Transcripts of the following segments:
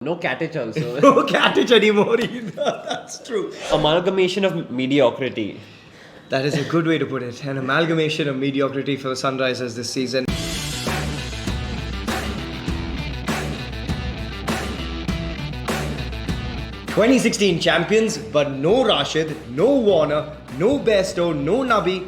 No Katic also. No Katic anymore either. That's true. Amalgamation of mediocrity. That is a good way to put it. An amalgamation of mediocrity for the Sunrisers this season. "2016 champions, but no Rashid, no Warner, no Bairstow, no Nabi.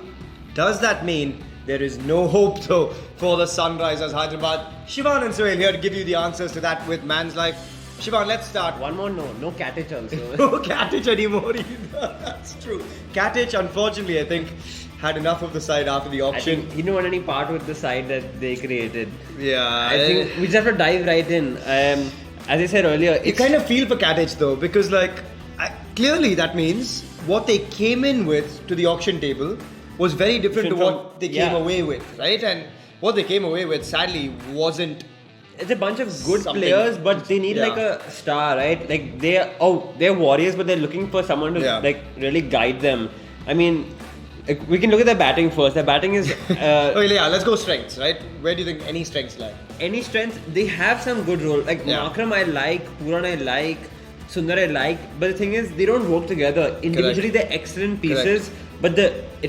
Does that mean there is no hope though for the Sunrisers Hyderabad?" Shivan and Sohail here to give you the answers to that with Man's Life. Shivan, let's start. One more no Katic also. No Katic anymore either. That's true. Katic, unfortunately, I think, had enough of the side after the I auction. think he didn't want any part with the side that they created. Yeah. I think we just have to dive right in. As I said earlier, You kind of feel for Katic though, because clearly that means what they came in with to the auction table was very different to what they came away with, right? And what they came away with, sadly, wasn't. it's a bunch of good Something. players, but they need Yeah. like a star, right? Like they're warriors, but they're looking for someone to Yeah. really guide them. I mean, we can look at their batting first. Their batting is Okay, yeah, let's go strengths, right? Where do you think any strengths lie? any strength. They have some good role. Like Yeah. Makram, I like. Puran, I like. Sundar, I like. But the thing is, they don't work together. Individually, they're excellent pieces, but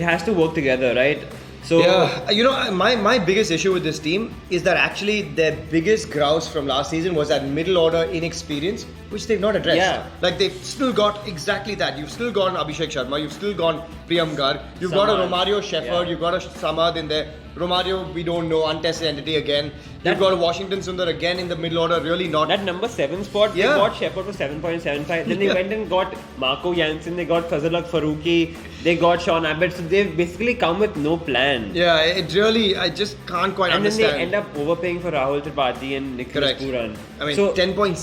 it has to work together, right? So Yeah, my biggest issue with this team is that actually their biggest grouse from last season was that middle order inexperience, which they've not addressed. Yeah. Like they've still got exactly that. You've still got Abhishek Sharma, you've still got Priyam Garg, you've got a Samad. Romario Shepherd, Yeah. you've got a Samad in there. Romario, we don't know, untested entity again. You've got a Washington Sundar again in the middle order, really not. that number 7 spot, Yeah. they got Shepherd for 7.75. Then they Yeah. went and got Marco Jansen, they got Fazlullah Farooqi, they got Sean Abbott. So they've basically come with no plan. Yeah, it really, I just can't quite And understand. then they end up overpaying for Rahul Tripathi and Nicholas Correct. Puran. I mean, so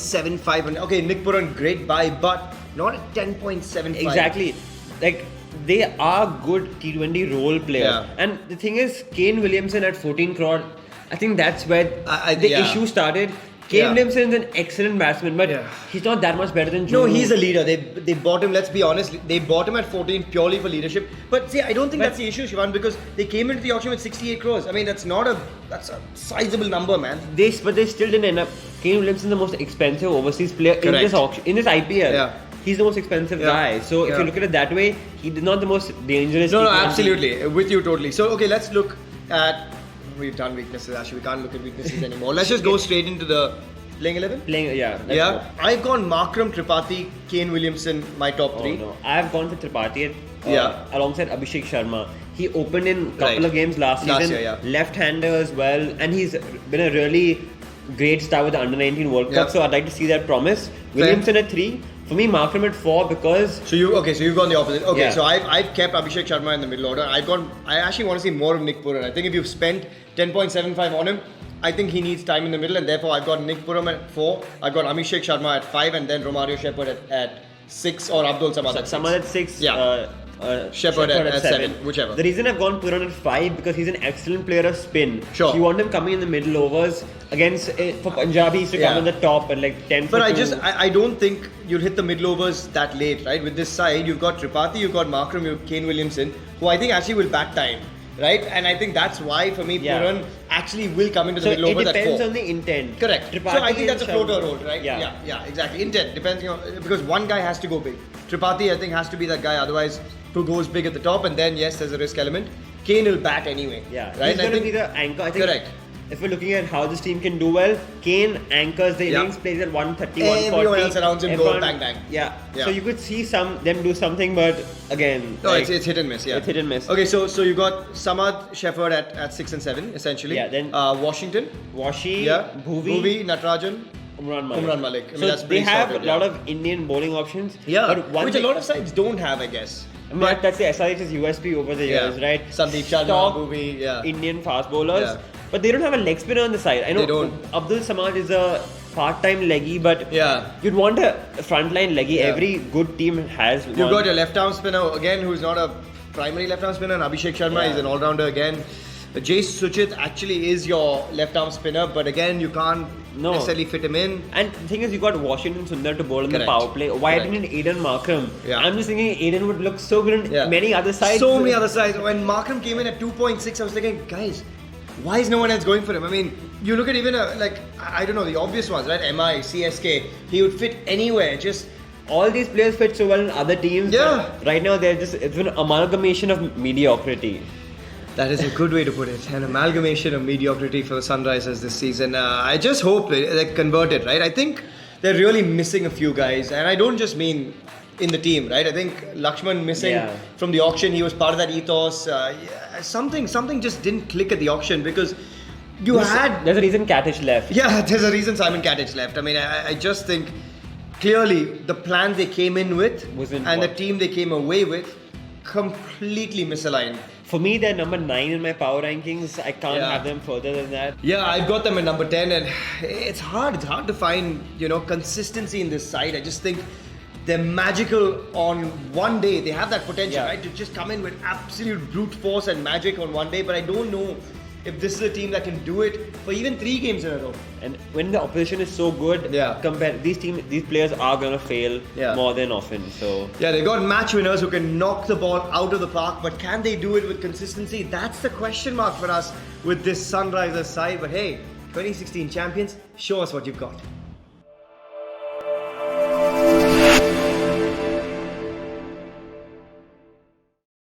10.75. Okay, Nick Puran, great buy, but not at 10.75. exactly, like they are good T20 role players. Yeah. And the thing is, Kane Williamson at 14 crore, I think that's where the yeah. issue started. Kane Yeah. Williamson is an excellent batsman, but Yeah. he's not that much better than No, Juru. he's a leader. They bought him. Let's be honest. They bought him at 14 purely for leadership. But see, I don't think But- that's the issue, Shivan, because they came into the auction with 68 crores. I mean, that's a sizable number, man. But they still didn't end up. Kane Williamson is the most expensive overseas player in Correct. this auction, in this IPL. Yeah. He's the most expensive Yeah. guy. So if Yeah. you look at it that way, he's not the most dangerous. No, T20. absolutely. With you totally. So, okay, let's look at. We've done weaknesses. Actually, we can't look at weaknesses anymore. Let's just go straight into the playing 11. Playing, yeah. let's Yeah. go. I've gone Markram, Tripathi, Kane Williamson, my top Oh, three. no. I've gone for Tripathi Yeah. alongside Abhishek Sharma. He opened in couple Right. of games last Last season, year, yeah. left-hander as well, and he's been a really great star with the Under-19 World Cup. Yeah. So I'd like to see that promise. Williamson at 3. For me, Markram at 4 because So you've gone the opposite. Okay, Yeah. so I've kept Abhishek Sharma in the middle order. I actually want to see more of Nick Puran. I think if you've spent 10.75 on him, I think he needs time in the middle, and therefore I've got Nick Puran at 4. I've got Abhishek Sharma at 5, and then Romario Shepherd at 6, or Abdul Samad at 6. Samad at 6. Yeah. Shepherd at 7, whichever. The reason I've gone Puran at 5 because he's an excellent player of spin. Sure. You want him coming in the middle overs against for Punjabis to come Yeah. on the top at like 10. But for 2. I don't think you'll hit the middle overs that late, right? With this side, you've got Tripathi, you've got Markram, you've Kane Williamson, who I think actually will bat time, right? And I think that's why, for me, Yeah. Puran actually will come into the So middle it overs at 4. depends on the intent. Correct. Tripathi So I think that's a and floater Sharma. role, right? Yeah. yeah, exactly. Intent, depending on, because one guy has to go big. Tripathi, I think, has to be that guy, otherwise, who goes big at the top, and then yes, there's a risk element. Kane will bat anyway. Yeah, right. he's I going to think- be the anchor. I think Correct. if we're looking at how this team can do well, Kane anchors the Yeah. innings, plays at 130, 140. Everyone else around him go Everyone- bang, bang. Yeah. Yeah. So you could see them do something, but again, No, like, it's hit and miss. Yeah, it's hit and miss. Okay, so you got Samad Shepherd at 6 and 7 essentially. Yeah, then- Washington. Washi, Yeah, Bhuvi, Natarajan. Umran Malik. Umran Malik. I mean, So that's they pretty have solid, a lot yeah. of Indian bowling options. Yeah, but one which thing, a lot of sides don't have, I guess. I mean, that's the SRH's USP over the Yeah. years, right? Sandeep Sharma, Stock Bhuvi, yeah. Indian fast bowlers, Yeah. but they don't have a leg spinner on the side. I know They don't. Abdul Samad is a part-time leggy, but Yeah. you'd want a frontline leggy. Yeah. Every good team has one. You've got your left arm spinner again, who's not a primary left arm spinner, and Abhishek Sharma Yeah. is an all rounder again. Jay Suchit actually is your left arm spinner, but again, you can't No. necessarily fit him in. And the thing is, you got Washington Sundar to bowl in the Correct. power play. Why Correct. didn't Aiden Markram? Yeah. I'm just thinking Aiden would look so good on Yeah. many other sides. So many other sides. When Markram came in at 2.6, I was thinking, guys, Why is no one else going for him? I mean, you look at even I don't know, the obvious ones, right? MI, CSK, he would fit anywhere. Just all these players fit so well in other teams. Yeah. But right now, it's an amalgamation of mediocrity. that is a good way to put it. An amalgamation of mediocrity for the Sunrisers this season. I just hope they convert it, right? I think they're really missing a few guys, and I don't just mean in the team, right? I think Lakshman missing from the auction. He was part of that ethos. Something just didn't click at the auction because There's a reason Katic left. Yeah, there's a reason Simon Katic left. I mean, I just think clearly the plan they came in with and the team they came away with completely misaligned. For me, they're number 9 in my power rankings. I can't have them further than that. Yeah, I've got them at number 10, and it's hard. It's hard to find, consistency in this side. I just think they're magical on one day. They have that potential, right, to just come in with absolute brute force and magic on one day. But I don't know if this is a team that can do it for even 3 games in a row. And when the opposition is so good, these players are gonna fail more than often. So they've got match winners who can knock the ball out of the park, but can they do it with consistency? That's the question mark for us with this Sunrisers side. But hey, 2016 champions, show us what you've got.